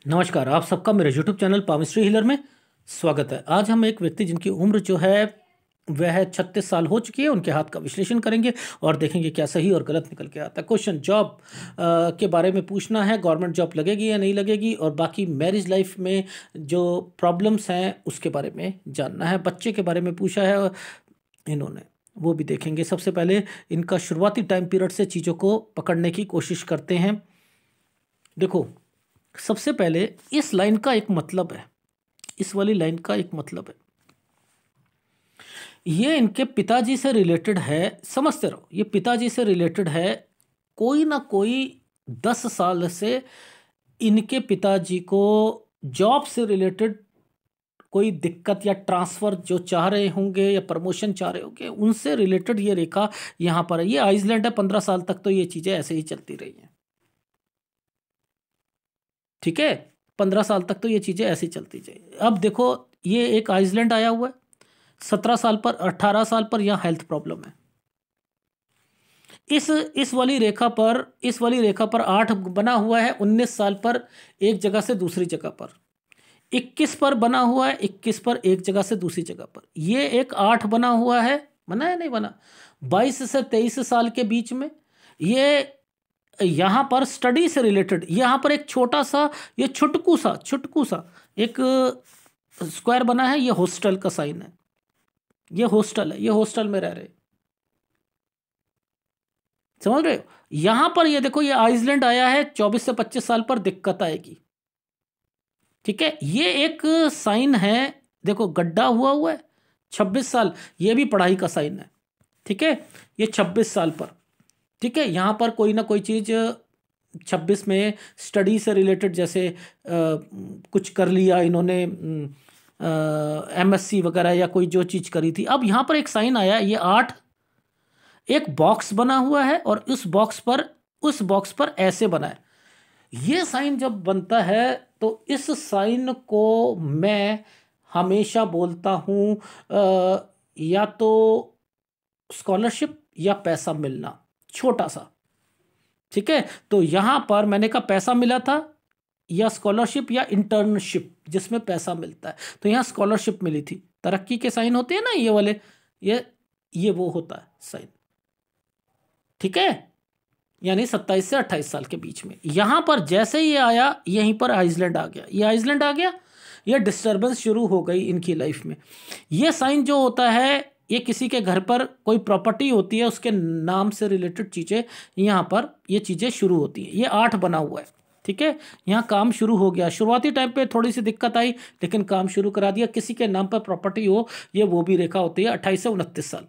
नमस्कार, आप सबका मेरे YouTube चैनल पामिस्ट्री हीलर में स्वागत है। आज हम एक व्यक्ति जिनकी उम्र जो है वह 36 साल हो चुकी है, उनके हाथ का विश्लेषण करेंगे और देखेंगे क्या सही और गलत निकल के आता है। क्वेश्चन जॉब के बारे में पूछना है, गवर्नमेंट जॉब लगेगी या नहीं लगेगी, और बाकी मैरिज लाइफ में जो प्रॉब्लम्स हैं उसके बारे में जानना है। बच्चे के बारे में पूछा है इन्होंने, वो भी देखेंगे। सबसे पहले इनका शुरुआती टाइम पीरियड से चीज़ों को पकड़ने की कोशिश करते हैं। देखो, सबसे पहले इस लाइन का एक मतलब है, इस वाली लाइन का एक मतलब है, ये इनके पिताजी से रिलेटेड है। समझते रहो, ये पिताजी से रिलेटेड है। कोई ना कोई 10 साल से इनके पिताजी को जॉब से रिलेटेड कोई दिक्कत या ट्रांसफ़र जो चाह रहे होंगे या प्रमोशन चाह रहे होंगे, उनसे रिलेटेड ये रेखा यहाँ पर है। ये आइसलैंड है, 15 साल तक तो ये चीज़ें ऐसे ही चलती रही हैं। ठीक है, 15 साल तक तो ये चीज़ें ऐसी चलती जाए। अब देखो, ये एक आइसलैंड आया हुआ है, 17 साल पर, 18 साल पर यहाँ हेल्थ प्रॉब्लम है। इस वाली रेखा पर, इस वाली रेखा पर 8 बना हुआ है, 19 साल पर एक जगह से दूसरी जगह पर, 21 पर बना हुआ है, 21 पर एक जगह से दूसरी जगह पर। ये एक 8 बना हुआ है, बना है नहीं बना, 22 से 23 साल के बीच में। ये यहाँ पर स्टडी से रिलेटेड, यहाँ पर एक छोटा सा, ये छुटकू सा एक स्क्वायर बना है। ये हॉस्टल का साइन है, ये हॉस्टल है, ये हॉस्टल में रह रहे, समझ रहे हो। यहाँ पर ये देखो, ये आइसलैंड आया है, 24 से 25 साल पर दिक्कत आएगी। ठीक है, ये एक साइन है, देखो गड्ढा हुआ है, 26 साल, ये भी पढ़ाई का साइन है। ठीक है, ये 26 साल पर, ठीक है, यहाँ पर कोई ना कोई चीज़ 26 में स्टडी से रिलेटेड, जैसे कुछ कर लिया इन्होंने, MSc वगैरह या कोई जो चीज़ करी थी। अब यहाँ पर एक साइन आया, ये 8, एक बॉक्स बना हुआ है और उस बॉक्स पर ऐसे बना है। ये साइन जब बनता है तो इस साइन को मैं हमेशा बोलता हूँ या तो स्कॉलरशिप या पैसा मिलना, छोटा सा। ठीक है, तो यहां पर मैंने कहा पैसा मिला था, या स्कॉलरशिप या इंटर्नशिप जिसमें पैसा मिलता है, तो यहां स्कॉलरशिप मिली थी। तरक्की के साइन होते हैं ना ये वाले, ये वो होता है साइन। ठीक है, यानी 27 से 28 साल के बीच में। यहां पर जैसे ही ये आया, यहीं पर आइसलैंड आ गया, ये आइसलैंड आ गया, ये डिस्टर्बेंस शुरू हो गई इनकी लाइफ में। ये साइन जो होता है, ये किसी के घर पर कोई प्रॉपर्टी होती है, उसके नाम से रिलेटेड चीज़ें यहाँ पर ये चीज़ें शुरू होती हैं। ये 8 बना हुआ है, ठीक है, यहाँ काम शुरू हो गया। शुरुआती टाइम पे थोड़ी सी दिक्कत आई, लेकिन काम शुरू करा दिया। किसी के नाम पर प्रॉपर्टी हो, ये वो भी रेखा होती है, 28 से 29 साल।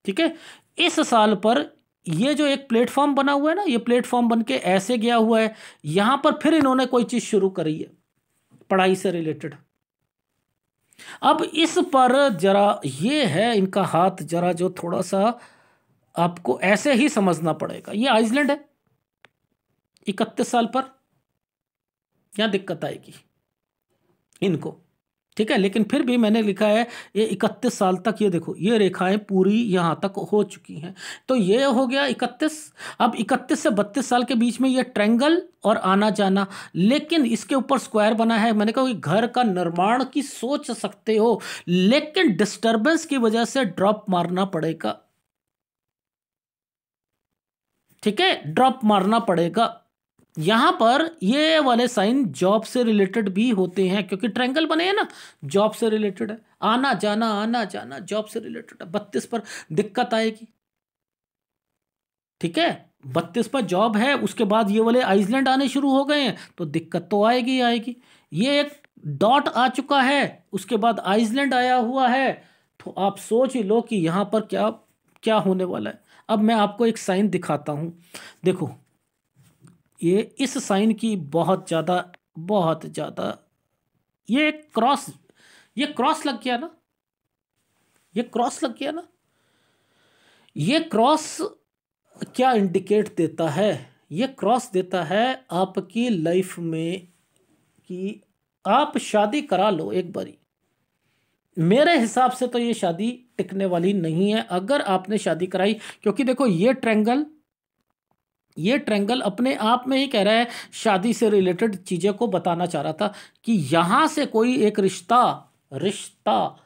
ठीक है, इस साल पर ये जो एक प्लेटफॉर्म बना हुआ है ना, ये प्लेटफॉर्म बन के ऐसे गया हुआ है। यहाँ पर फिर इन्होंने कोई चीज़ शुरू करी है पढ़ाई से रिलेटेड। अब इस पर जरा ये है इनका हाथ, जरा जो थोड़ा सा आपको ऐसे ही समझना पड़ेगा। ये आइसलैंड है, 31 साल पर यहां दिक्कत आएगी इनको। ठीक है, लेकिन फिर भी मैंने लिखा है ये 31 साल तक, ये देखो ये रेखाएं पूरी यहां तक हो चुकी हैं, तो ये हो गया 31। अब 31 से 32 साल के बीच में ये ट्रायंगल और आना जाना, लेकिन इसके ऊपर स्क्वायर बना है। मैंने कहा घर का निर्माण की सोच सकते हो, लेकिन डिस्टर्बेंस की वजह से ड्रॉप मारना पड़ेगा। ठीक है, ड्रॉप मारना पड़ेगा। यहां पर ये वाले साइन जॉब से रिलेटेड भी होते हैं, क्योंकि ट्रायंगल बने हैं ना, जॉब से रिलेटेड है, आना जाना जॉब से रिलेटेड है। 32 पर दिक्कत आएगी। ठीक है, 32 पर जॉब है, उसके बाद ये वाले आइसलैंड आने शुरू हो गए हैं, तो दिक्कत तो आएगी आएगी। ये एक डॉट आ चुका है, उसके बाद आइसलैंड आया हुआ है, तो आप सोच ही लो कि यहां पर क्या क्या होने वाला है। अब मैं आपको एक साइन दिखाता हूं, देखो ये इस साइन की बहुत ज़्यादा ये क्रॉस, ये क्रॉस लग गया ना, ये क्रॉस लग गया ना। ये क्रॉस क्या इंडिकेट देता है? ये क्रॉस देता है आपकी लाइफ में कि आप शादी करा लो एक बारी। मेरे हिसाब से तो ये शादी टिकने वाली नहीं है अगर आपने शादी कराई, क्योंकि देखो ये ट्रायंगल ये ट्रायंगल अपने आप में ही कह रहा है, शादी से रिलेटेड चीज़ें को बताना चाह रहा था कि यहाँ से कोई एक रिश्ता रिश्ता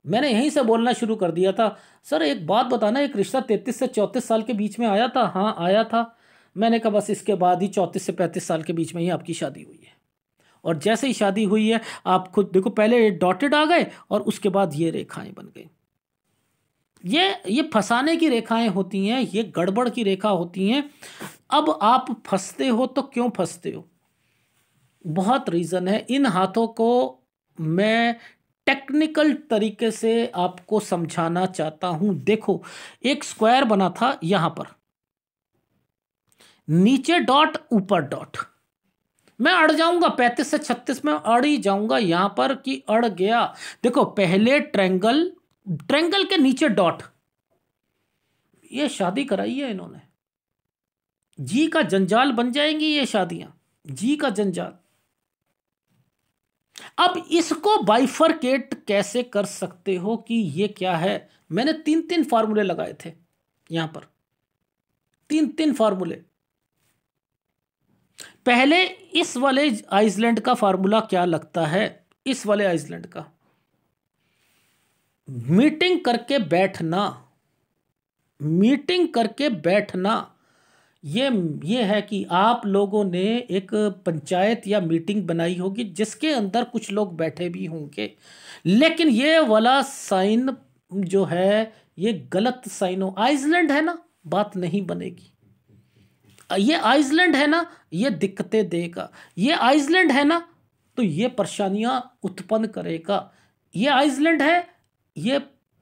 मैंने यहीं से बोलना शुरू कर दिया था। सर एक बात बताना, एक रिश्ता 33 से 34 साल के बीच में आया था? हाँ आया था। मैंने कहा बस इसके बाद ही 34 से 35 साल के बीच में ही आपकी शादी हुई है। और जैसे ही शादी हुई है, आप खुद देखो, पहले डॉटेड आ गए और उसके बाद ये रेखाएं बन गई। ये फंसाने की रेखाएं होती हैं, ये गड़बड़ की रेखा होती हैं। अब आप फंसते हो तो क्यों फंसते हो? बहुत रीज़न है। इन हाथों को मैं टेक्निकल तरीके से आपको समझाना चाहता हूं। देखो, एक स्क्वायर बना था यहां पर, नीचे डॉट ऊपर डॉट। मैं अड़ जाऊंगा 35 से 36 में, अड़ ही जाऊंगा यहां पर कि अड़ गया। देखो पहले ट्रायंगल, ट्रायंगल के नीचे डॉट। ये शादी कराई है इन्होंने, जी का जंजाल बन जाएंगी ये शादियां, जी का जंजाल। अब इसको बाइफरकेट कैसे कर सकते हो कि ये क्या है? मैंने 3 फार्मूले लगाए थे यहां पर, 3 फार्मूले। पहले इस वाले आइसलैंड का फार्मूला क्या लगता है? इस वाले आइसलैंड का, मीटिंग करके बैठना, मीटिंग करके बैठना। ये है कि आप लोगों ने एक पंचायत या मीटिंग बनाई होगी जिसके अंदर कुछ लोग बैठे भी होंगे, लेकिन ये वाला साइन जो है ये गलत साइन हो। आइसलैंड है ना, बात नहीं बनेगी। ये आइसलैंड है ना, ये दिक्कतें देगा। ये आइसलैंड है ना, तो ये परेशानियां उत्पन्न करेगा। ये आइसलैंड है, ये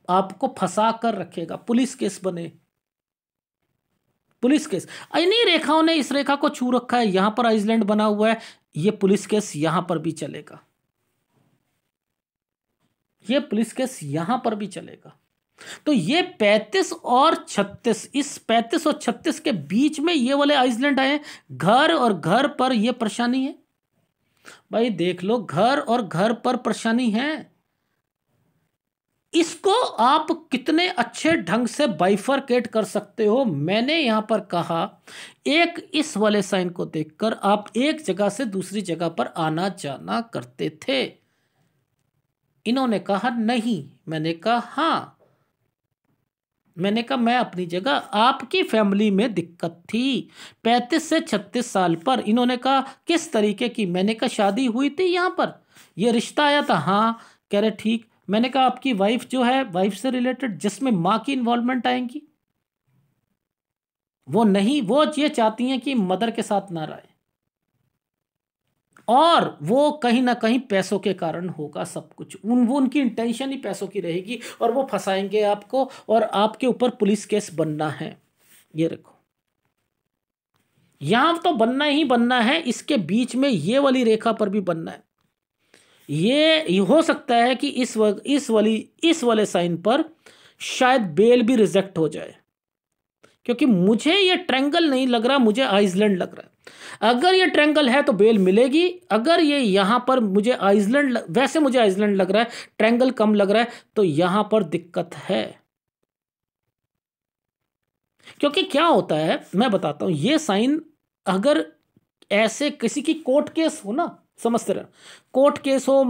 आपको फंसा कर रखेगा, पुलिस केस बने, पुलिस केस। इन्हीं रेखाओं ने इस रेखा को छू रखा है, यहां पर आइसलैंड बना हुआ है, ये पुलिस केस यहां पर भी चलेगा, ये पुलिस केस यहां पर भी चलेगा। तो ये 35 और 36, इस 35 और 36 के बीच में ये वाले आइसलैंड आए। घर और घर पर ये परेशानी है भाई, देख लो, घर और घर पर परेशानी है। इसको आप कितने अच्छे ढंग से बाइफरकेट कर सकते हो। मैंने यहां पर कहा, एक इस वाले साइन को देखकर आप एक जगह से दूसरी जगह पर आना जाना करते थे। इन्होंने कहा नहीं, मैंने कहा हाँ। मैंने कहा मैं अपनी जगह, आपकी फैमिली में दिक्कत थी 35 से 36 साल पर। इन्होंने कहा किस तरीके की? मैंने कहा शादी हुई थी यहां पर, यह रिश्ता आया था। हाँ, कह रहे ठीक। मैंने कहा आपकी वाइफ जो है, वाइफ से रिलेटेड जिसमें मां की इन्वॉल्वमेंट आएगी, वो नहीं, वो ये चाहती हैं कि मदर के साथ ना रहे, और वो कहीं ना कहीं पैसों के कारण होगा सब कुछ। वो उनकी इंटेंशन ही पैसों की रहेगी, और वो फंसाएंगे आपको, और आपके ऊपर पुलिस केस बनना है। ये रखो, यहां तो बनना ही बनना है, इसके बीच में ये वाली रेखा पर भी बनना है। ये हो सकता है कि इस वाले साइन पर शायद बेल भी रिजेक्ट हो जाए, क्योंकि मुझे ये ट्रायंगल नहीं लग रहा, मुझे आइसलैंड लग रहा है। अगर ये ट्रायंगल है तो बेल मिलेगी। अगर ये यहां पर मुझे आइसलैंड, वैसे मुझे आइसलैंड लग रहा है, ट्रायंगल कम लग रहा है, तो यहां पर दिक्कत है। क्योंकि क्या होता है मैं बताता हूं, ये साइन अगर ऐसे किसी की कोर्ट केस हो ना, समझते रहे, कोर्ट केस हो,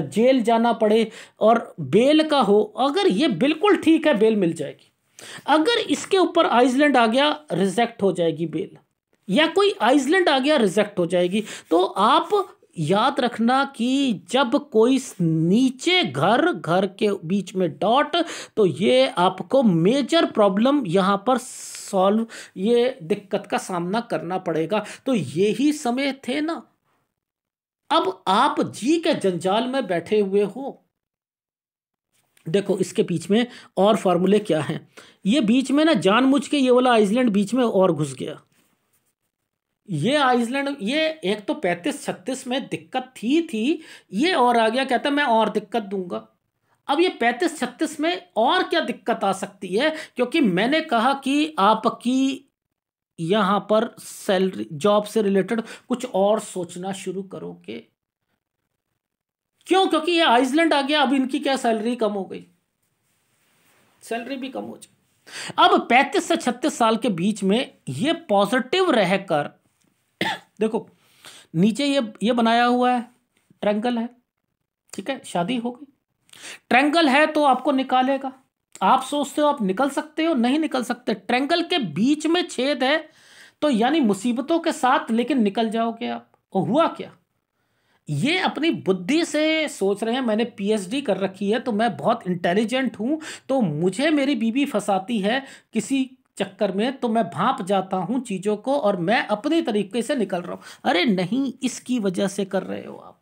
जेल जाना पड़े और बेल का हो, अगर ये बिल्कुल ठीक है बेल मिल जाएगी। अगर इसके ऊपर आइसलैंड आ गया, रिजेक्ट हो जाएगी बेल, या कोई आइसलैंड आ गया, रिजेक्ट हो जाएगी। तो आप याद रखना कि जब कोई नीचे घर, घर के बीच में डॉट, तो ये आपको मेजर प्रॉब्लम यहां पर सॉल्व, ये दिक्कत का सामना करना पड़ेगा। तो यही समय थे ना, अब आप जी के जंजाल में बैठे हुए हो। देखो इसके बीच में और फार्मूले क्या हैं, ये बीच में ना जानबूझ के ये वाला आइसलैंड बीच में और घुस गया। ये आइसलैंड, ये एक तो 35-36 में दिक्कत थी, ये और आ गया, कहता मैं और दिक्कत दूंगा। अब ये 35-36 में और क्या दिक्कत आ सकती है? क्योंकि मैंने कहा कि आपकी यहां पर सैलरी, जॉब से रिलेटेड कुछ और सोचना शुरू करोगे। क्यों? क्योंकि ये आइसलैंड आ गया, अब इनकी क्या सैलरी कम हो गई, सैलरी भी कम हो जाए। अब 35 से 36 साल के बीच में ये पॉजिटिव रहकर देखो नीचे ये बनाया हुआ है, ट्रायंगल है, ठीक है, शादी हो गई, ट्रायंगल है तो आपको निकालेगा। आप सोचते हो आप निकल सकते हो, नहीं निकल सकते। ट्रायंगल के बीच में छेद है तो यानी मुसीबतों के साथ, लेकिन निकल जाओगे आप। और हुआ क्या, ये अपनी बुद्धि से सोच रहे हैं, मैंने पीएचडी कर रखी है तो मैं बहुत इंटेलिजेंट हूं, तो मुझे मेरी बीवी फंसाती है किसी चक्कर में, तो मैं भांप जाता हूं चीजों को और मैं अपने तरीके से निकल रहा हूं। अरे नहीं, इसकी वजह से कर रहे हो आप।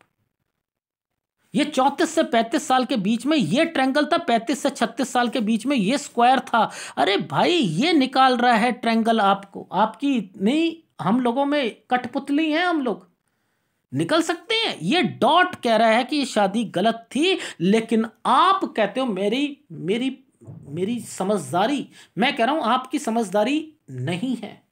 ये 34 से 35 साल के बीच में ये ट्रायंगल था, 35 से 36 साल के बीच में ये स्क्वायर था। अरे भाई, ये निकाल रहा है ट्रायंगल आपको। आपकी नहीं, हम लोगों में कठपुतली हैं हम लोग, निकल सकते हैं। ये डॉट कह रहा है कि ये शादी गलत थी, लेकिन आप कहते हो मेरी मेरी मेरी समझदारी। मैं कह रहा हूं आपकी समझदारी नहीं है।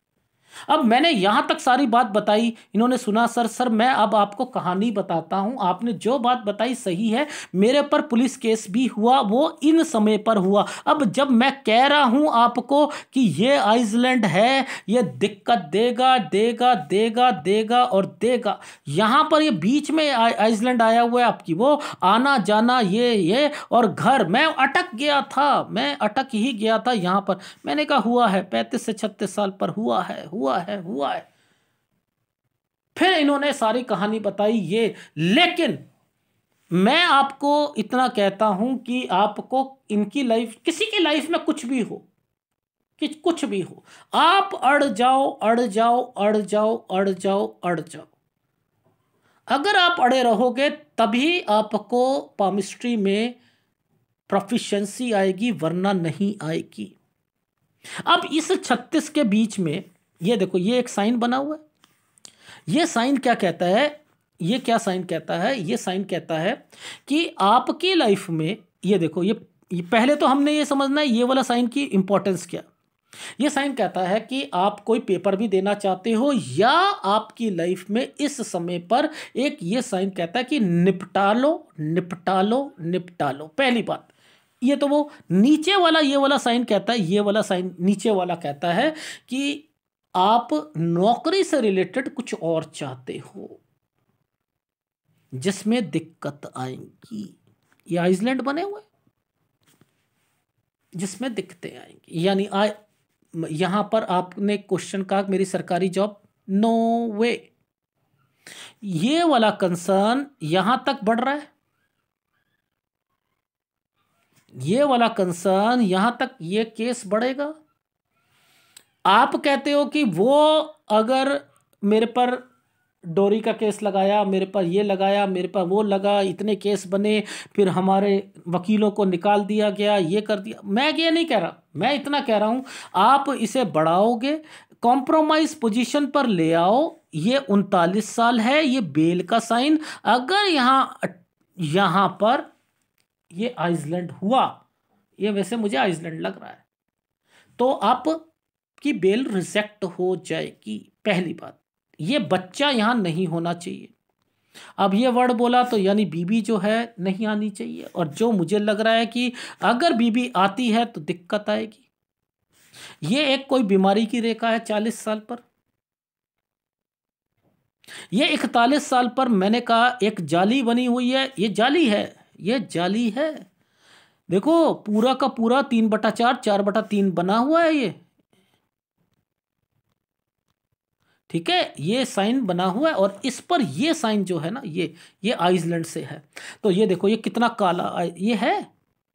अब मैंने यहां तक सारी बात बताई, इन्होंने सुना। सर मैं अब आपको कहानी बताता हूं। आपने जो बात बताई सही है, मेरे पर पुलिस केस भी हुआ, वो इन समय पर हुआ। अब जब मैं कह रहा हूं आपको कि ये आइसलैंड है, ये दिक्कत देगा देगा देगा देगा और देगा। यहां पर ये बीच में आइसलैंड आया हुआ है आपकी, वो आना जाना ये और घर। मैं अटक गया था, मैं अटक ही गया था यहां पर। मैंने कहा हुआ है, 35 से 36 साल पर हुआ है, हुआ है। फिर इन्होंने सारी कहानी बताई ये। लेकिन मैं आपको इतना कहता हूं कि आपको इनकी लाइफ, किसी की लाइफ में कुछ भी हो, कि कुछ भी हो, आप अड़ जाओ अड़ जाओ अड़ जाओ अड़ जाओ अड़ जाओ। अगर आप अड़े रहोगे तभी आपको पामिस्ट्री में प्रोफिशिएंसी आएगी, वरना नहीं आएगी। अब इस 36 के बीच में ये देखो, ये एक साइन बना हुआ है। ये साइन क्या कहता है, ये क्या साइन कहता है, ये साइन कहता है कि आपकी लाइफ में, ये देखो, ये पहले तो हमने ये समझना है ये वाला साइन की इंपॉर्टेंस क्या। ये साइन कहता है कि आप कोई पेपर भी देना चाहते हो या आपकी लाइफ में इस समय पर, एक ये साइन कहता है कि निपटा लो निपटा लो निपटा लो। पहली बात ये तो, वो नीचे वाला ये वाला साइन कहता है, ये वाला साइन नीचे वाला कहता है कि आप नौकरी से रिलेटेड कुछ और चाहते हो जिसमें दिक्कत आएंगी। ये आइसलैंड बने हुए जिसमें दिक्कतें आएंगी, यानी यहां पर आपने क्वेश्चन कहा मेरी सरकारी जॉब, नो वे। ये वाला कंसर्न यहां तक बढ़ रहा है, ये वाला कंसर्न यहां तक, ये केस बढ़ेगा। आप कहते हो कि वो अगर मेरे पर डोरी का केस लगाया, मेरे पर ये लगाया, मेरे पर वो लगा, इतने केस बने, फिर हमारे वकीलों को निकाल दिया गया, ये कर दिया। मैं ये नहीं कह रहा, मैं इतना कह रहा हूं आप इसे बढ़ाओगे, कॉम्प्रोमाइज पोजीशन पर ले आओ। ये 39 साल है, ये बेल का साइन। अगर यहां पर ये आइसलैंड हुआ, ये वैसे मुझे आइसलैंड लग रहा है, तो आप की बेल रिजेक्ट हो जाएगी। पहली बात, ये बच्चा यहां नहीं होना चाहिए। अब ये वर्ड बोला तो यानी बीबी जो है नहीं आनी चाहिए, और जो मुझे लग रहा है कि अगर बीबी आती है तो दिक्कत आएगी। ये एक कोई बीमारी की रेखा है 40 साल पर, ये 41 साल पर मैंने कहा एक जाली बनी हुई है। ये जाली है, ये जाली है। देखो पूरा का पूरा 3/4 4/3 बना हुआ है ये, ठीक है, ये साइन बना हुआ है। और इस पर ये साइन जो है ना, ये आइसलैंड से है। तो ये देखो ये कितना काला ये है,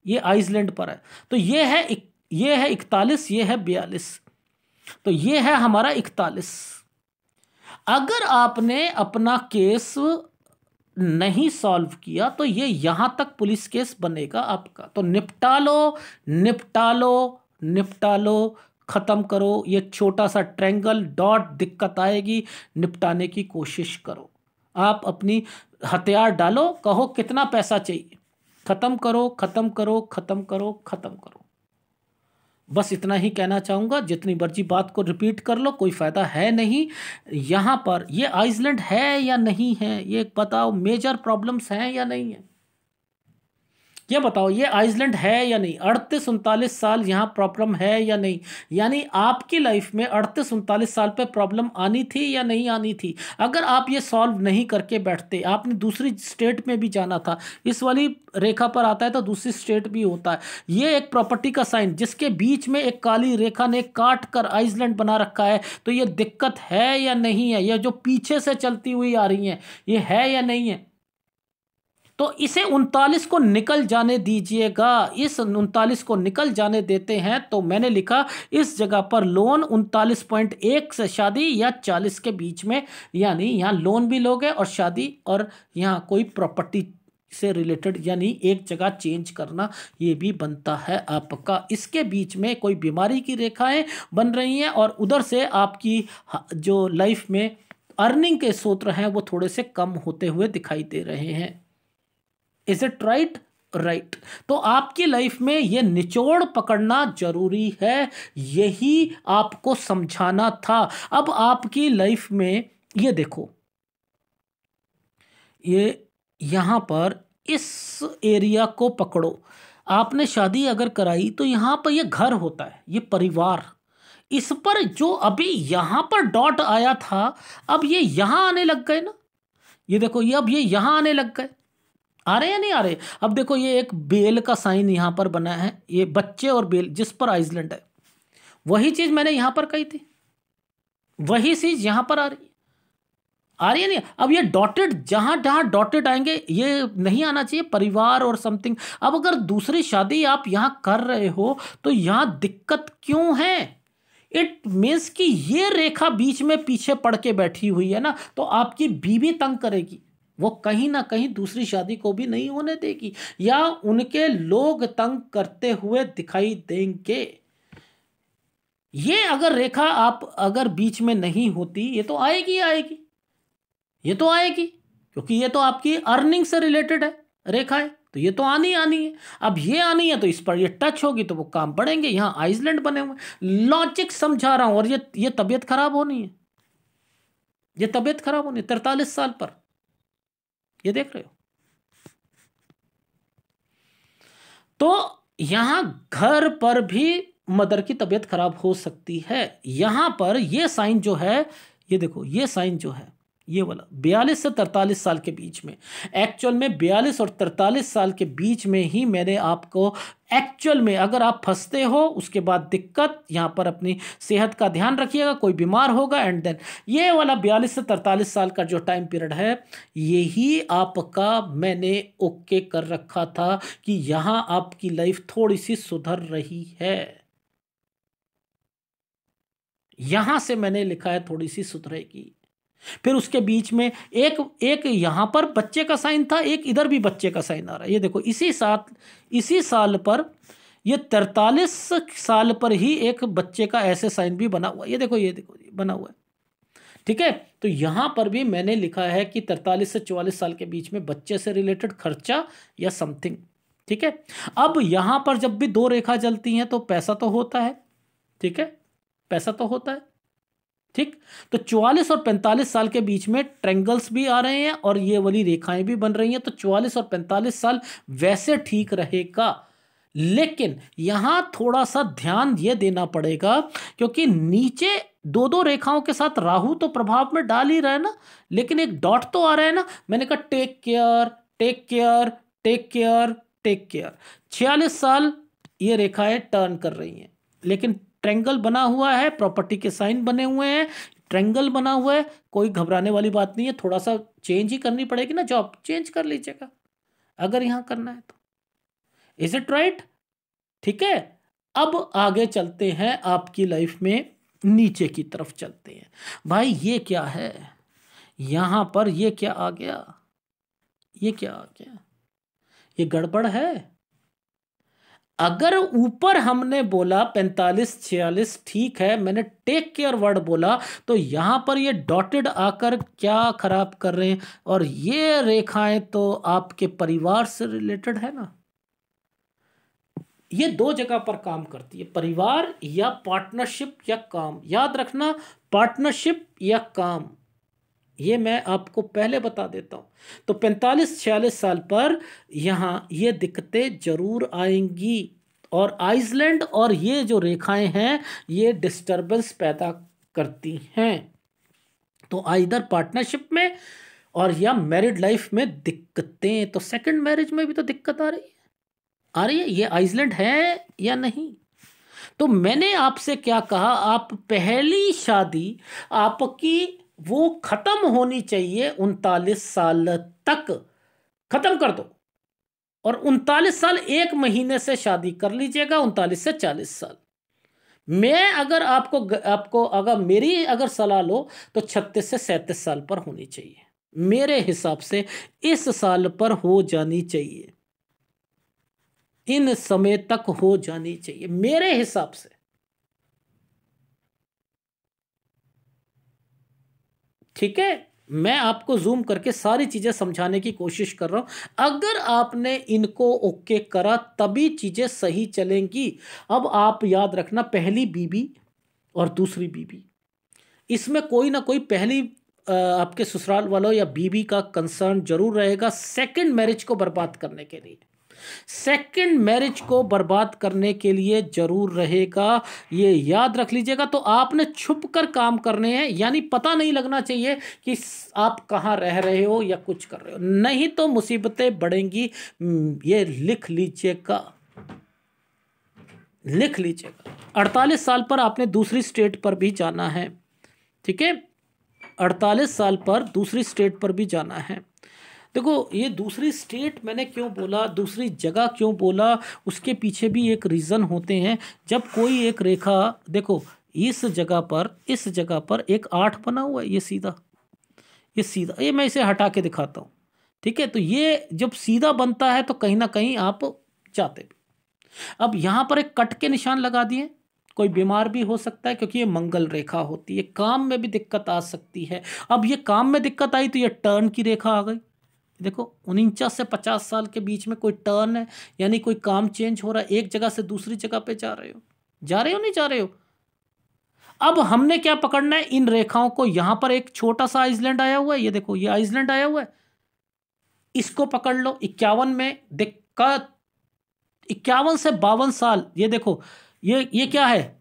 ये आइसलैंड पर है। तो ये है 41, ये है 42, तो ये है हमारा 41। अगर आपने अपना केस नहीं सॉल्व किया तो ये यहां तक पुलिस केस बनेगा आपका। तो निपटा लो निपटा लो निपटा लो, खत्म करो ये छोटा सा ट्रायंगल डॉट। दिक्कत आएगी, निपटाने की कोशिश करो। आप अपनी हथियार डालो, कहो कितना पैसा चाहिए, खत्म करो खत्म करो खत्म करो खत्म करो। बस इतना ही कहना चाहूँगा। जितनी मर्जी बात को रिपीट कर लो, कोई फ़ायदा है नहीं। यहाँ पर ये आइसलैंड है या नहीं है, ये बताओ। मेजर प्रॉब्लम्स हैं या नहीं है, ये बताओ ये आइसलैंड है या नहीं, 38-39 साल यहाँ प्रॉब्लम है या नहीं, यानी आपकी लाइफ में 38-39 साल पे प्रॉब्लम आनी थी या नहीं आनी थी। अगर आप ये सॉल्व नहीं करके बैठते, आपने दूसरी स्टेट में भी जाना था, इस वाली रेखा पर आता है तो दूसरी स्टेट भी होता है। ये एक प्रॉपर्टी का साइन जिसके बीच में एक काली रेखा ने काट कर आइसलैंड बना रखा है, तो ये दिक्कत है या नहीं है, ये जो पीछे से चलती हुई आ रही है ये है या नहीं है। तो इसे 39 को निकल जाने दीजिएगा, इस 39 को निकल जाने देते हैं। तो मैंने लिखा इस जगह पर लोन 39.1 से शादी या 40 के बीच में, यानी यहां लोन भी लोगे और शादी और यहां कोई प्रॉपर्टी से रिलेटेड, यानी एक जगह चेंज करना ये भी बनता है आपका। इसके बीच में कोई बीमारी की रेखाएं बन रही हैं और उधर से आपकी जो लाइफ में अर्निंग के स्रोत हैं वो थोड़े से कम होते हुए दिखाई दे रहे हैं। Is it right? राइट। तो आपकी लाइफ में ये निचोड़ पकड़ना जरूरी है, यही आपको समझाना था। अब आपकी लाइफ में ये देखो, ये यहां पर इस एरिया को पकड़ो। आपने शादी अगर कराई तो यहां पर ये घर होता है, ये परिवार। इस पर जो अभी यहां पर डॉट आया था, अब ये यहां आने लग गए ना। ये देखो, ये अब ये यहां आने लग गए। आ रहे हैं नहीं आ रहे? अब देखो ये एक बेल का साइन यहां पर बना है, ये बच्चे और बेल जिस पर आइसलैंड है, वही चीज मैंने यहां पर कही थी, वही चीज यहां पर आ रही है। आ रही है नहीं? अब ये डॉटेड, जहां जहां डॉटेड आएंगे ये नहीं आना चाहिए, परिवार और समथिंग। अब अगर दूसरी शादी आप यहां कर रहे हो तो यहां दिक्कत क्यों है? इट मीन्स कि ये रेखा बीच में पीछे पड़ के बैठी हुई है ना, तो आपकी बीवी तंग करेगी, वो कहीं ना कहीं दूसरी शादी को भी नहीं होने देगी, या उनके लोग तंग करते हुए दिखाई देंगे। ये अगर रेखा आप अगर बीच में नहीं होती, ये तो आएगी आएगी, ये तो आएगी, क्योंकि ये तो आपकी अर्निंग से रिलेटेड है रेखा है, तो ये तो आनी आनी है। अब ये आनी है तो इस पर ये टच होगी तो वो काम बढ़ेंगे। यहां आइसलैंड बने हुए, लॉजिक समझा रहा हूं। और ये तबीयत खराब होनी है, ये तबीयत खराब होनी है 43 साल पर, ये देख रहे हो। तो यहां घर पर भी मदर की तबीयत खराब हो सकती है। यहां पर ये साइन जो है, ये देखो ये साइन जो है, ये वाला 42 से 43 साल के बीच में, एक्चुअल में 42 और 43 साल के बीच में ही मैंने आपको एक्चुअल में, अगर आप फंसते हो उसके बाद दिक्कत, यहां पर अपनी सेहत का ध्यान रखिएगा, कोई बीमार होगा, एंड देन ये वाला 42 से 43 साल का जो टाइम पीरियड है, यही आपका मैंने ओके कर रखा था कि यहां आपकी लाइफ थोड़ी सी सुधर रही है। यहां से मैंने लिखा है थोड़ी सी सुधरेगी। फिर उसके बीच में एक एक यहां पर बच्चे का साइन था, एक इधर भी बच्चे का साइन आ रहा है। ये देखो इसी साल पर, ये 43 साल पर ही एक बच्चे का ऐसे साइन भी बना हुआ है। ये देखो ये बना हुआ है, ठीक है। तो यहां पर भी मैंने लिखा है कि 43 से 44 साल के बीच में बच्चे से रिलेटेड खर्चा या समथिंग, ठीक है। अब यहां पर जब भी दो रेखा जलती हैं तो पैसा तो होता है, ठीक है, पैसा तो होता है, ठीक। तो 44 और 45 साल के बीच में ट्रेंगल्स भी आ रहे हैं और ये वाली रेखाएं भी बन रही हैं, तो 44 और 45 साल वैसे ठीक रहेगा। लेकिन यहां थोड़ा सा ध्यान ये देना पड़ेगा, क्योंकि नीचे दो दो रेखाओं के साथ राहु तो प्रभाव में डाल ही रहा है ना, लेकिन एक डॉट तो आ रहा है ना। मैंने कहा take care take care take care take care. 46 साल ये रेखाएं टर्न कर रही हैं, लेकिन ट्रेंगल बना हुआ है, प्रॉपर्टी के साइन बने हुए हैं, ट्रेंगल बना हुआ है, कोई घबराने वाली बात नहीं है। थोड़ा सा चेंज ही करनी पड़ेगी ना, जॉब चेंज कर लीजिएगा अगर यहां करना है तो। Is it right? ठीक है। अब आगे चलते हैं, आपकी लाइफ में नीचे की तरफ चलते हैं। भाई ये क्या है यहां पर, ये क्या आ गया, ये क्या आ गया, ये गड़बड़ है। अगर ऊपर हमने बोला 45-46 ठीक है, मैंने टेक केयर वर्ड बोला, तो यहां पर ये डॉटेड आकर क्या खराब कर रहे हैं, और ये रेखाएं तो आपके परिवार से रिलेटेड है ना। ये दो जगह पर काम करती है, परिवार या पार्टनरशिप या काम। याद रखना, पार्टनरशिप या काम, ये मैं आपको पहले बता देता हूं। तो 45-46 साल पर यहां ये दिक्कतें जरूर आएंगी, और आइसलैंड और ये जो रेखाएं हैं ये डिस्टरबेंस पैदा करती हैं। तो आइदर पार्टनरशिप में और या मैरिड लाइफ में दिक्कतें। तो सेकंड मैरिज में भी तो दिक्कत आ रही है। ये आइसलैंड है या नहीं? तो मैंने आपसे क्या कहा, आप पहली शादी आपकी वो खत्म होनी चाहिए 39 साल तक, खत्म कर दो, और 39 साल 1 महीने से शादी कर लीजिएगा, 39 से 40 साल। मैं अगर आपको अगर मेरी अगर सलाह लो तो 36 से 37 साल पर होनी चाहिए, मेरे हिसाब से इस साल पर हो जानी चाहिए, इन समय तक हो जानी चाहिए मेरे हिसाब से। ठीक है, मैं आपको जूम करके सारी चीजें समझाने की कोशिश कर रहा हूं। अगर आपने इनको ओके करा तभी चीजें सही चलेंगी। अब आप याद रखना, पहली बीबी और दूसरी बीबी, इसमें कोई ना कोई पहली आपके ससुराल वालों या बीबी का कंसर्न जरूर रहेगा सेकंड मैरिज को बर्बाद करने के लिए। सेकंड मैरिज को बर्बाद करने के लिए जरूर रहेगा, ये याद रख लीजिएगा। तो आपने छुप कर काम करने हैं, यानी पता नहीं लगना चाहिए कि आप कहां रह रहे हो या कुछ कर रहे हो, नहीं तो मुसीबतें बढ़ेंगी। ये लिख लीजिएगा, लिख लीजिएगा। 48 साल पर आपने दूसरी स्टेट पर भी जाना है। ठीक है, 48 साल पर दूसरी स्टेट पर भी जाना है। देखो, ये दूसरी स्टेट मैंने क्यों बोला, दूसरी जगह क्यों बोला, उसके पीछे भी एक रीज़न होते हैं। जब कोई एक रेखा, देखो इस जगह पर एक 8 बना हुआ है, ये सीधा, ये मैं इसे हटा के दिखाता हूँ। ठीक है, तो ये जब सीधा बनता है तो कहीं ना कहीं आप जाते भी। अब यहाँ पर एक कट के निशान लगा दिए, कोई बीमार भी हो सकता है क्योंकि ये मंगल रेखा होती है, काम में भी दिक्कत आ सकती है। अब ये काम में दिक्कत आई तो ये टर्न की रेखा आ गई। देखो 49 से 50 साल के बीच में कोई टर्न है, यानी कोई काम चेंज हो रहा है, एक जगह से दूसरी जगह पे जा रहे हो नहीं जा रहे हो। अब हमने क्या पकड़ना है, इन रेखाओं को। यहां पर एक छोटा सा आइसलैंड आया हुआ है, ये देखो ये आइसलैंड आया हुआ है, इसको पकड़ लो। 51 में दिक्कत, 51 से 52 साल, ये देखो ये क्या है,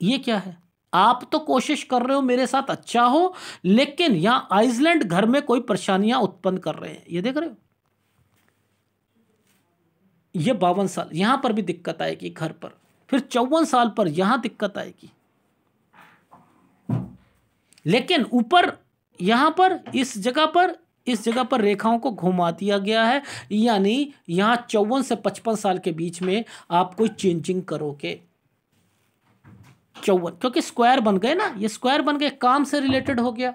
ये क्या है। आप तो कोशिश कर रहे हो मेरे साथ अच्छा हो, लेकिन यहां आइसलैंड घर में कोई परेशानियां उत्पन्न कर रहे हैं, ये देख रहे हो। ये 52 साल, यहां पर भी दिक्कत आएगी घर पर। फिर 54 साल पर यहां दिक्कत आएगी, लेकिन ऊपर यहां पर इस जगह पर रेखाओं को घुमा दिया गया है, यानी यहां 54 से 55 साल के बीच में आप कोई चेंजिंग करोगे। 54, क्योंकि स्क्वायर बन गए ना, ये स्क्वायर बन गए, काम से रिलेटेड हो गया।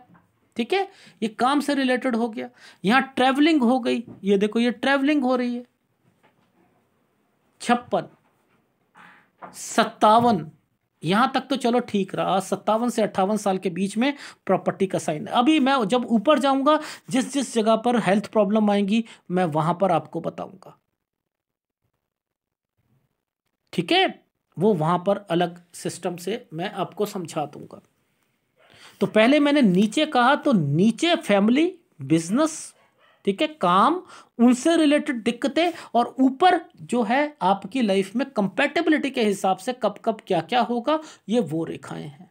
ठीक है, ये काम से रिलेटेड हो गया। यहां ट्रेवलिंग हो गई, ये देखो ये ट्रेवलिंग हो रही है। 56, 57, यहां तक तो चलो ठीक रहा। 57 से 58 साल के बीच में प्रॉपर्टी का साइन है। अभी मैं जब ऊपर जाऊंगा, जिस जिस जगह पर हेल्थ प्रॉब्लम आएंगी मैं वहां पर आपको बताऊंगा। ठीक है, वो वहां पर अलग सिस्टम से मैं आपको समझा दूंगा। तो पहले मैंने नीचे कहा, तो नीचे फैमिली, बिजनेस, ठीक है, काम, उनसे रिलेटेड दिक्कतें, और ऊपर जो है आपकी लाइफ में कंपैटिबिलिटी के हिसाब से कब कब क्या क्या होगा, ये वो रेखाएं हैं।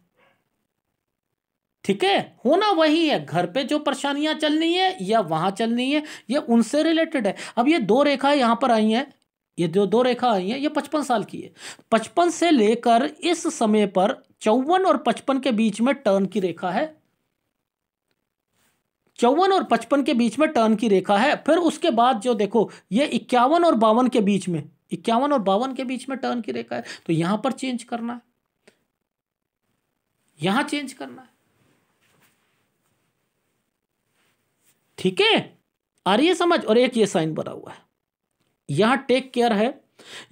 ठीक है, होना वही है, घर पे जो परेशानियां चलनी है या वहां चलनी है, ये उनसे रिलेटेड है। अब ये दो रेखाएं यहां पर आई हैं, ये जो दो रेखा आई हैं ये 55 साल की है। 55 से लेकर इस समय पर 54 और 55 के बीच में टर्न की रेखा है। 54 और 55 के बीच में टर्न की रेखा है। फिर उसके बाद जो देखो ये 51 और 52 के बीच में, 51 और 52 के बीच में टर्न की रेखा है। तो यहां पर चेंज करना है, यहां चेंज करना है। ठीक है, आ रही है समझ। और एक ये साइन बना हुआ है, यहां टेक केयर है,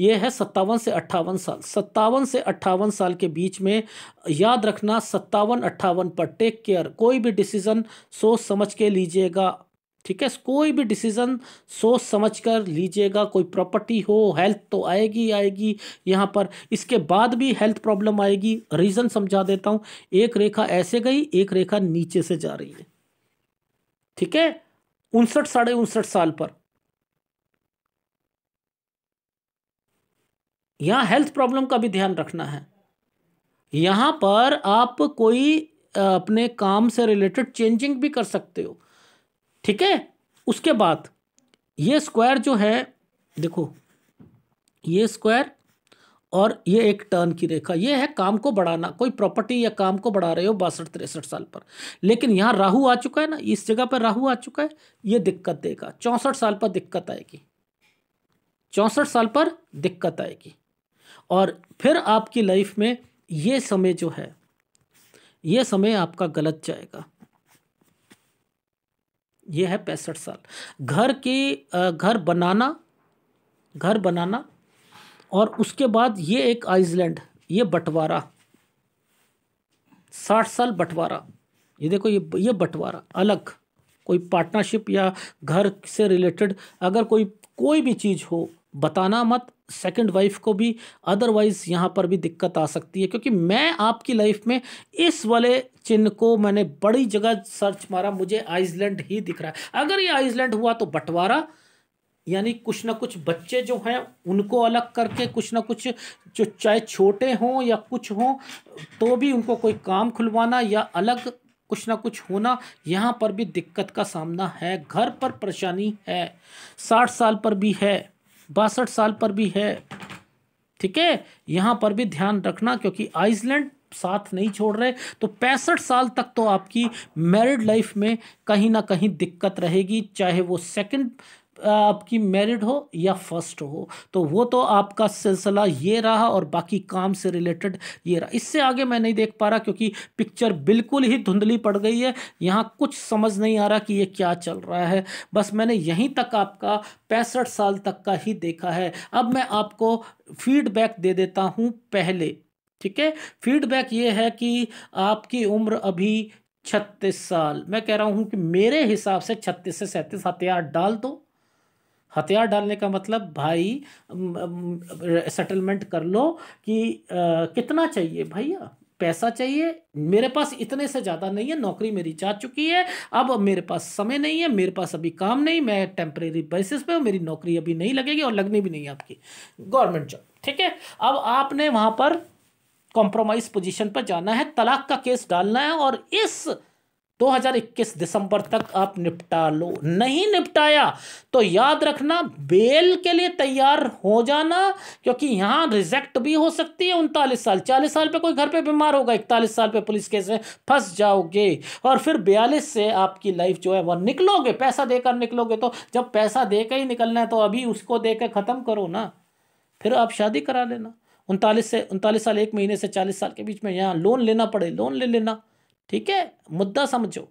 ये है 57 से 58 साल। 57 से 58 साल के बीच में याद रखना, 57-58 पर टेक केयर। कोई भी डिसीजन सोच समझ के लीजिएगा। ठीक है, कोई भी डिसीजन सोच समझ कर लीजिएगा। कोई प्रॉपर्टी हो, हेल्थ तो आएगी आएगी यहाँ पर, इसके बाद भी हेल्थ प्रॉब्लम आएगी। रीज़न समझा देता हूँ। एक रेखा ऐसे गई, एक रेखा नीचे से जा रही है। ठीक है, 59 साढ़े 59 साल पर। यहां हेल्थ प्रॉब्लम का भी ध्यान रखना है। यहां पर आप कोई अपने काम से रिलेटेड चेंजिंग भी कर सकते हो, ठीक है। उसके बाद ये स्क्वायर जो है, देखो ये स्क्वायर और ये एक टर्न की रेखा, ये है काम को बढ़ाना। कोई प्रॉपर्टी या काम को बढ़ा रहे हो 62-63 साल पर, लेकिन यहां राहु आ चुका है ना, इस जगह पर राहु आ चुका है, ये दिक्कत देगा। 64 साल पर दिक्कत आएगी, 64 साल पर दिक्कत आएगी। और फिर आपकी लाइफ में ये समय जो है, ये समय आपका गलत जाएगा। ये है 65 साल। घर बनाना और उसके बाद ये एक आइसलैंड, ये बंटवारा, 60 साल बंटवारा। ये देखो, ये बंटवारा अलग, कोई पार्टनरशिप या घर से रिलेटेड अगर कोई भी चीज़ हो, बताना मत सेकंड वाइफ को भी, अदरवाइज यहाँ पर भी दिक्कत आ सकती है। क्योंकि मैं आपकी लाइफ में इस वाले चिन्ह को मैंने बड़ी जगह सर्च मारा, मुझे आइसलैंड ही दिख रहा है। अगर ये आइसलैंड हुआ तो बंटवारा, यानी कुछ ना कुछ बच्चे जो हैं उनको अलग करके, कुछ ना कुछ जो चाहे छोटे हों या कुछ हों तो भी उनको कोई काम खुलवाना या अलग कुछ ना कुछ होना, यहाँ पर भी दिक्कत का सामना है। घर पर परेशानी है, 60 साल पर भी है, 62 साल पर भी है, ठीक है। यहाँ पर भी ध्यान रखना, क्योंकि आइसलैंड साथ नहीं छोड़ रहे। तो 65 साल तक तो आपकी मैरिड लाइफ में कहीं ना कहीं दिक्कत रहेगी, चाहे वो सेकंड आपकी मैरिड हो या फर्स्ट हो। तो वो तो आपका सिलसिला ये रहा, और बाकी काम से रिलेटेड ये रहा। इससे आगे मैं नहीं देख पा रहा, क्योंकि पिक्चर बिल्कुल ही धुंधली पड़ गई है। यहाँ कुछ समझ नहीं आ रहा कि ये क्या चल रहा है। बस मैंने यहीं तक आपका 65 साल तक का ही देखा है। अब मैं आपको फीडबैक दे देता हूँ पहले, ठीक है। फीडबैक ये है कि आपकी उम्र अभी 36 साल, मैं कह रहा हूँ कि मेरे हिसाब से 36 से 37 हथियार डाल दो। हथियार डालने का मतलब भाई सेटलमेंट कर लो कि कितना चाहिए भैया, पैसा चाहिए। मेरे पास इतने से ज़्यादा नहीं है, नौकरी मेरी जा चुकी है, अब मेरे पास समय नहीं है, मेरे पास अभी काम नहीं, मैं टेम्परेरी बेसिस पे हूँ, मेरी नौकरी अभी नहीं लगेगी और लगनी भी नहीं है आपकी गवर्नमेंट जॉब, ठीक है। अब आपने वहाँ पर कॉम्प्रोमाइज पोजीशन पर जाना है, तलाक का केस डालना है, और इस 2021 दिसंबर तक आप निपटा लो। नहीं निपटाया तो याद रखना, बेल के लिए तैयार हो जाना, क्योंकि यहां रिजेक्ट भी हो सकती है। 39 साल, 40 साल पे कोई घर पे बीमार होगा, 41 साल पे पुलिस केस में फंस जाओगे, और फिर 42 से आपकी लाइफ जो है वह निकलोगे, पैसा देकर निकलोगे। तो जब पैसा देकर ही निकलना है तो अभी उसको देकर खत्म करो ना, फिर आप शादी करा लेना। 39 साल 1 महीने से 40 साल के बीच में यहाँ लोन लेना पड़े, लोन ले लेना, ठीक है। मुद्दा समझो।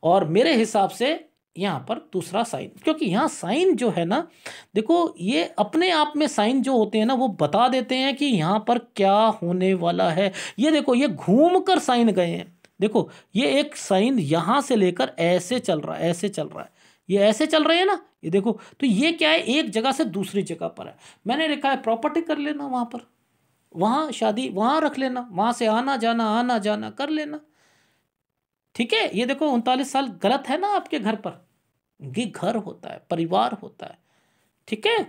और मेरे हिसाब से यहाँ पर दूसरा साइन, क्योंकि यहाँ साइन जो है ना, देखो ये अपने आप में साइन जो होते हैं ना, वो बता देते हैं कि यहाँ पर क्या होने वाला है। ये देखो, ये घूम कर साइन गए हैं। देखो ये एक साइन यहाँ से लेकर ऐसे चल रहा है, ऐसे चल रहा है, ये ऐसे चल रहे हैं ना, ये देखो। तो ये क्या है, एक जगह से दूसरी जगह पर है। मैंने लिखा है प्रॉपर्टी कर लेना वहाँ पर, वहाँ शादी वहाँ रख लेना, वहाँ से आना जाना कर लेना, ठीक है। ये देखो 39 साल गलत है ना आपके घर पर, ये घर होता है, परिवार होता है, ठीक है।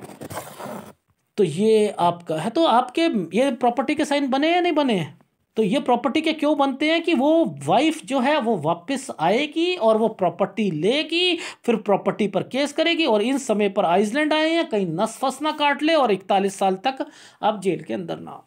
तो ये आपका है, तो आपके ये प्रॉपर्टी के साइन बने या नहीं बने हैं? तो ये प्रॉपर्टी के क्यों बनते हैं कि वो वाइफ जो है वो वापस आएगी और वो प्रॉपर्टी लेगी, फिर प्रॉपर्टी पर केस करेगी, और इन समय पर आइसलैंड आए हैं, कहीं नस फस ना काट ले और 41 साल तक आप जेल के अंदर ना हो।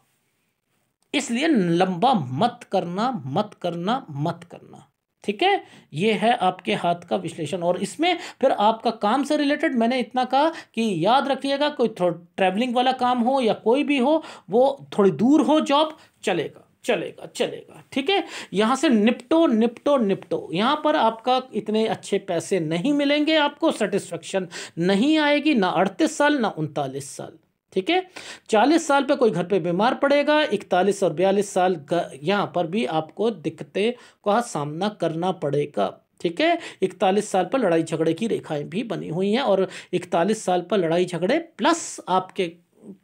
इसलिए लंबा मत करना, मत करना, मत करना, ठीक है। ये है आपके हाथ का विश्लेषण। और इसमें फिर आपका काम से रिलेटेड मैंने इतना कहा कि याद रखिएगा, कोई ट्रैवलिंग वाला काम हो या कोई भी हो, वो थोड़ी दूर हो जॉब, चलेगा चलेगा चलेगा, ठीक है। यहां से निपटो निपटो निपटो। यहां पर आपका इतने अच्छे पैसे नहीं मिलेंगे, आपको सेटिस्फेक्शन नहीं आएगी, ना 38 साल ना 39 साल, ठीक है। 40 साल पे कोई घर पे बीमार पड़ेगा, 41 और 42 साल यहाँ पर भी आपको दिक्कतें का सामना करना पड़ेगा, ठीक है। 41 साल पर लड़ाई झगड़े की रेखाएं भी बनी हुई हैं, और 41 साल पर लड़ाई झगड़े प्लस आपके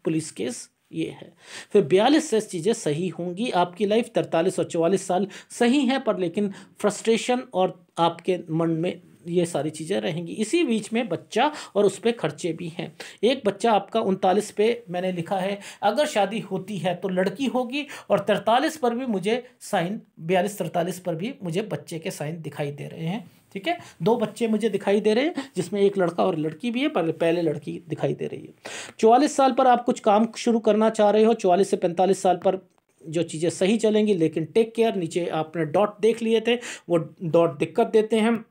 पुलिस केस ये है। फिर 42 से चीज़ें सही होंगी आपकी लाइफ। 43 और 44 साल सही हैं, पर लेकिन फ्रस्ट्रेशन और आपके मन में ये सारी चीज़ें रहेंगी। इसी बीच में बच्चा और उस पर खर्चे भी हैं। एक बच्चा आपका 39 पे मैंने लिखा है, अगर शादी होती है तो लड़की होगी, और 43 पर भी मुझे साइन, 42-43 पर भी मुझे बच्चे के साइन दिखाई दे रहे हैं। ठीक है, 2 बच्चे मुझे दिखाई दे रहे हैं, जिसमें एक लड़का और लड़की भी है, पहले लड़की दिखाई दे रही है। 44 साल पर आप कुछ काम शुरू करना चाह रहे हो, 44 से 45 साल पर जो चीज़ें सही चलेंगी, लेकिन टेक केयर, नीचे आपने डॉट देख लिए थे, वो डॉट दिक्कत देते हैं।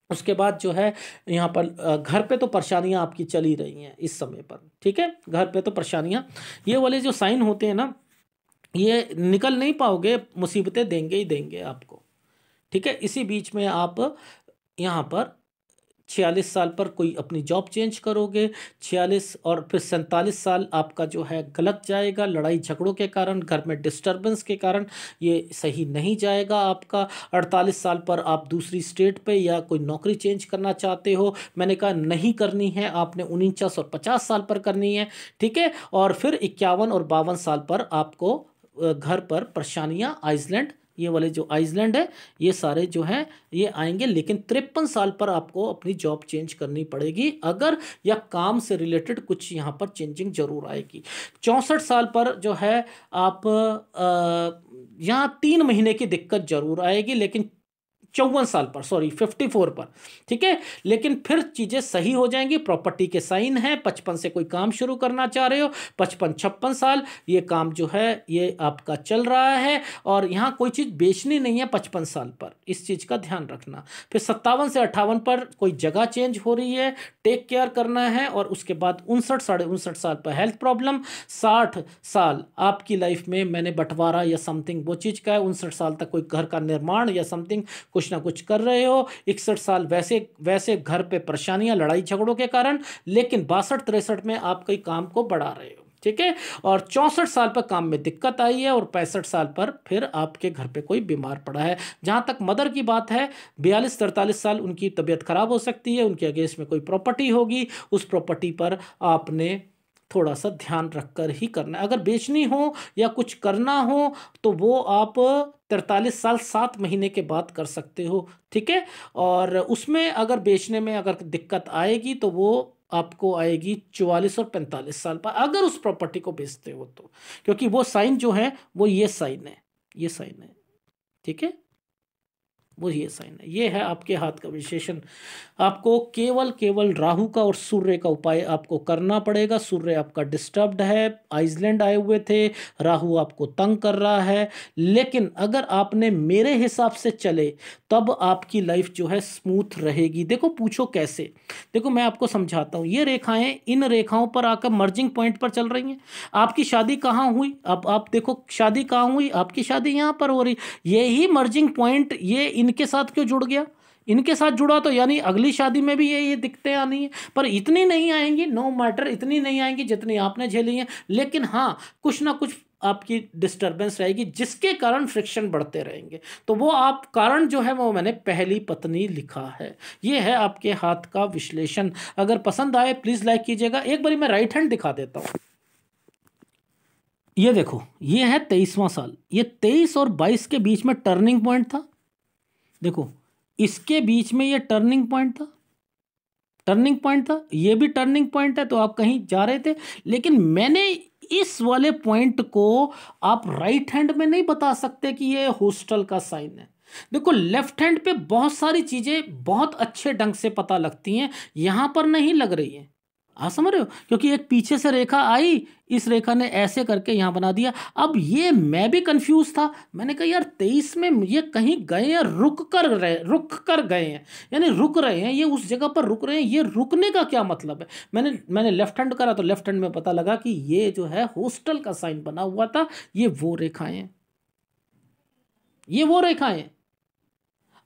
उसके बाद जो है यहाँ पर घर पे तो परेशानियाँ आपकी चल ही रही हैं इस समय पर। ठीक है, घर पे तो परेशानियाँ, ये वाले जो साइन होते हैं ना, ये निकल नहीं पाओगे, मुसीबतें देंगे ही देंगे आपको। ठीक है, इसी बीच में आप यहाँ पर 46 साल पर कोई अपनी जॉब चेंज करोगे, 46 और फिर 47 साल आपका जो है गलत जाएगा, लड़ाई झगड़ों के कारण, घर में डिस्टर्बेंस के कारण ये सही नहीं जाएगा आपका। 48 साल पर आप दूसरी स्टेट पे या कोई नौकरी चेंज करना चाहते हो, मैंने कहा नहीं करनी है, आपने 49 और 50 साल पर करनी है। ठीक है, और फिर 51 और 52 साल पर आपको घर पर परेशानियाँ, आइसलैंड, ये वाले जो आइसलैंड है, ये सारे जो हैं ये आएंगे। लेकिन 53 साल पर आपको अपनी जॉब चेंज करनी पड़ेगी अगर, या काम से रिलेटेड कुछ यहाँ पर चेंजिंग जरूर आएगी। 64 साल पर जो है आप यहाँ 3 महीने की दिक्कत जरूर आएगी, लेकिन 54 साल पर, सॉरी 54 पर, ठीक है, लेकिन फिर चीज़ें सही हो जाएंगी। प्रॉपर्टी के साइन है, 55 से कोई काम शुरू करना चाह रहे हो, 55-56 साल ये काम जो है ये आपका चल रहा है, और यहाँ कोई चीज़ बेचनी नहीं है 55 साल पर, इस चीज़ का ध्यान रखना। फिर 57 से 58 पर कोई जगह चेंज हो रही है, टेक केयर करना है, और उसके बाद 59 59.5 साल पर हेल्थ प्रॉब्लम। 60 साल आपकी लाइफ में मैंने बंटवारा या समथिंग वो चीज़ का है, 59 साल तक कोई घर का निर्माण या समथिंग कुछ ना कुछ कर रहे हो। 61 साल वैसे घर पे परेशानियां, लड़ाई झगड़ों के कारण, लेकिन 62-63 में आप कई काम को बढ़ा रहे हो। ठीक है, और 64 साल पर काम में दिक्कत आई है, और 65 साल पर फिर आपके घर पे कोई बीमार पड़ा है। जहां तक मदर की बात है, 42-43 साल उनकी तबीयत खराब हो सकती है, उनके अगेंस्ट में कोई प्रॉपर्टी होगी, उस प्रॉपर्टी पर आपने थोड़ा सा ध्यान रखकर ही करना है। अगर बेचनी हो या कुछ करना हो तो वो आप 43 साल 7 महीने के बाद कर सकते हो। ठीक है, और उसमें अगर बेचने में अगर दिक्कत आएगी तो वो आपको आएगी 44 और 45 साल पर, अगर उस प्रॉपर्टी को बेचते हो तो, क्योंकि वो साइन जो है वो ये साइन है, ये साइन है। ठीक है, वो ये साइन है, ये है आपके हाथ का विशेषण। आपको केवल राहु का और सूर्य का उपाय आपको करना पड़ेगा। सूर्य आपका डिस्टर्ब्ड है, आइसलैंड आए हुए थे, राहु आपको तंग कर रहा है, लेकिन अगर आपने मेरे हिसाब से चले तब आपकी लाइफ जो है स्मूथ रहेगी। देखो, पूछो कैसे, देखो मैं आपको समझाता हूँ। ये रेखाएं इन रेखाओं पर आकर मर्जिंग पॉइंट पर चल रही हैं। आपकी शादी कहाँ हुई, अब आप देखो शादी कहाँ हुई, आपकी शादी यहाँ पर हो रही। यही मर्जिंग पॉइंट ये इनके साथ क्यों जुड़ गया, इनके साथ जुड़ा तो यानी अगली शादी में भी ये दिक्कतें आनी है, पर इतनी नहीं आएंगी, नो मैटर, इतनी नहीं आएंगी जितनी आपने झेली है, लेकिन हाँ कुछ ना कुछ आपकी डिस्टरबेंस रहेगी जिसके कारण फ्रिक्शन बढ़ते रहेंगे। तो वो आप कारण जो है वो मैंने पहली पत्नी लिखा है। ये है आपके हाथ का विश्लेषण। अगर पसंद आए प्लीज लाइक कीजिएगा। एक बारी मैं राइट हैंड दिखा देता हूं। ये देखो, ये है 23वां साल, ये 23 और 22 के बीच में टर्निंग पॉइंट था। देखो, इसके बीच में ये टर्निंग पॉइंट था, टर्निंग पॉइंट था, ये भी टर्निंग पॉइंट है, तो आप कहीं जा रहे थे। लेकिन मैंने इस वाले पॉइंट को आप राइट हैंड में नहीं बता सकते कि ये हॉस्टल का साइन है। देखो, लेफ्ट हैंड पे बहुत सारी चीजें बहुत अच्छे ढंग से पता लगती हैं, यहां पर नहीं लग रही है। आप समझ रहे हो, क्योंकि एक पीछे से रेखा आई, इस रेखा ने ऐसे करके यहां बना दिया। अब ये मैं भी कंफ्यूज था, मैंने कहा यार 23 में ये कहीं गए हैं, रुक कर गए हैं, यानी रुक रहे हैं, ये उस जगह पर रुक रहे हैं, ये रुकने का क्या मतलब है। मैंने लेफ्ट हैंड करा तो लेफ्ट हैंड में पता लगा कि ये जो है हॉस्टल का साइन बना हुआ था। ये वो रेखाएं हैं, ये वो रेखाएं हैं।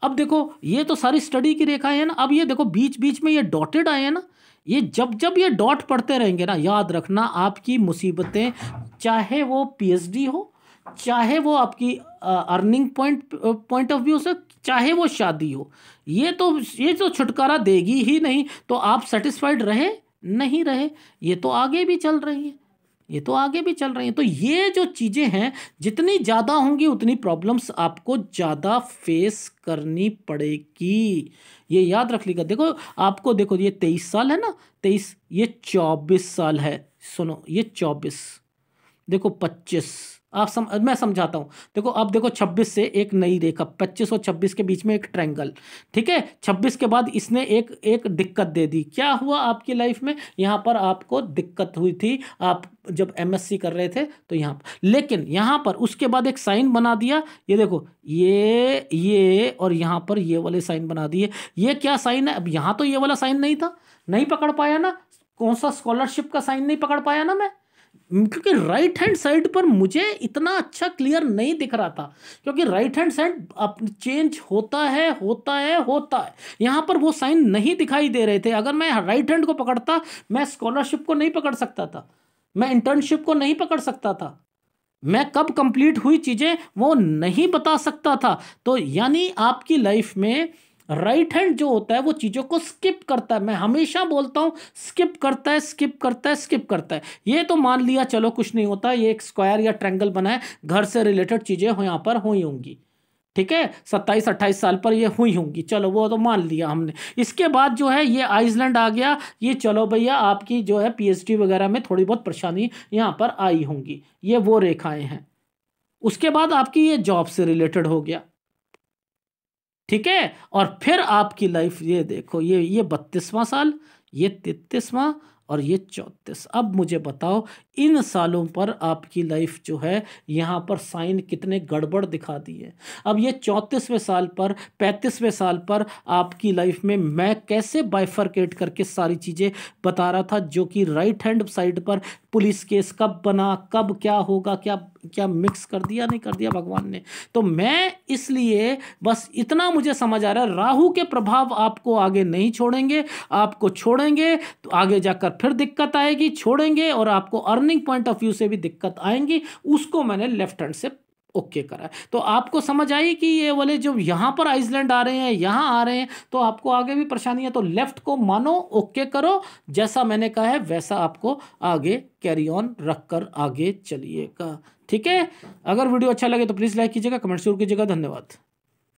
अब देखो, ये तो सारी स्टडी की रेखाएं हैं ना। अब ये देखो बीच बीच में ये डॉटेड आए हैं ना, ये जब ये डॉट पढ़ते रहेंगे ना, याद रखना आपकी मुसीबतें, चाहे वो पीएचडी हो, चाहे वो आपकी अर्निंग पॉइंट ऑफ व्यू से, चाहे वो शादी हो, ये तो छुटकारा देगी ही नहीं। तो आप सेटिस्फाइड रहे नहीं रहे, ये तो आगे भी चल रही है। ये तो आगे भी चल रही हैं। तो ये जो चीज़ें हैं, जितनी ज़्यादा होंगी उतनी प्रॉब्लम्स आपको ज़्यादा फेस करनी पड़ेगी, ये याद रख लीजिएगा। देखो आपको, देखो ये 23 साल है ना, 23, ये 24 साल है, सुनो ये 24, देखो 25, मैं समझाता हूं। देखो अब देखो 26 से एक नई रेखा, 25 और 26 के बीच में एक ट्रायंगल, ठीक है। 26 के बाद इसने एक एक दिक्कत दे दी। क्या हुआ आपकी लाइफ में? यहां पर आपको दिक्कत हुई थी, आप जब एमएससी कर रहे थे तो यहां पर, लेकिन यहां पर उसके बाद एक साइन बना दिया। ये देखो ये और यहां पर ये वाले साइन बना दिए। ये क्या साइन है? अब यहां तो ये वाला साइन नहीं था, नहीं पकड़ पाया ना, कौन सा स्कॉलरशिप का साइन नहीं पकड़ पाया ना मैं, क्योंकि राइट हैंड साइड पर मुझे इतना अच्छा क्लियर नहीं दिख रहा था, क्योंकि राइट हैंड साइड चेंज होता है। यहां पर वो साइन नहीं दिखाई दे रहे थे। अगर मैं राइट हैंड को पकड़ता, मैं स्कॉलरशिप को नहीं पकड़ सकता था, मैं इंटर्नशिप को नहीं पकड़ सकता था, मैं कब कंप्लीट हुई चीजें वो नहीं बता सकता था। तो यानी आपकी लाइफ में राइट हैंड जो होता है वो चीजों को स्किप करता है। मैं हमेशा बोलता हूं स्किप करता है। ये तो मान लिया चलो कुछ नहीं होता, ये एक स्क्वायर या ट्रायंगल बना है, घर से रिलेटेड चीजें यहां पर हुई होंगी, ठीक है, 27-28 साल पर ये हुई होंगी, चलो वो तो मान लिया हमने। इसके बाद जो है ये आइसलैंड आ गया, ये चलो भैया आपकी जो है पीएचडी वगैरह में थोड़ी बहुत परेशानी यहां पर आई होंगी, ये वो रेखाएं हैं। उसके बाद आपकी ये जॉब से रिलेटेड हो गया, ठीक है। और फिर आपकी लाइफ, ये देखो ये 32वां साल, ये 33वां और ये 34। अब मुझे बताओ इन सालों पर आपकी लाइफ जो है यहाँ पर साइन कितने गड़बड़ दिखा दी है। अब ये 34वें साल पर, 35वें साल पर आपकी लाइफ में मैं कैसे बाइफरकेट करके सारी चीज़ें बता रहा था, जो कि राइट हैंड साइड पर पुलिस केस कब बना, कब क्या होगा, क्या क्या मिक्स कर दिया नहीं कर दिया भगवान ने। तो मैं इसलिए बस इतना मुझे समझ आ रहा है, राहु के प्रभाव आपको आगे नहीं छोड़ेंगे, आपको छोड़ेंगे तो आगे जाकर फिर दिक्कत आएगी, छोड़ेंगे और आपको अर्निंग पॉइंट ऑफ व्यू से भी दिक्कत आएंगी। उसको मैंने लेफ्ट हैंड से ओके करा। तो आपको समझ आई कि ये वाले जो यहां पर आइसलैंड आ रहे हैं, यहां आ रहे हैं, तो आपको आगे भी परेशानी है। तो लेफ्ट को मानो, ओके करो, जैसा मैंने कहा है वैसा आपको आगे कैरी ऑन रखकर आगे चलिएगा, ठीक है। अगर वीडियो अच्छा लगे तो प्लीज लाइक कीजिएगा, कमेंट जरूर कीजिएगा। धन्यवाद।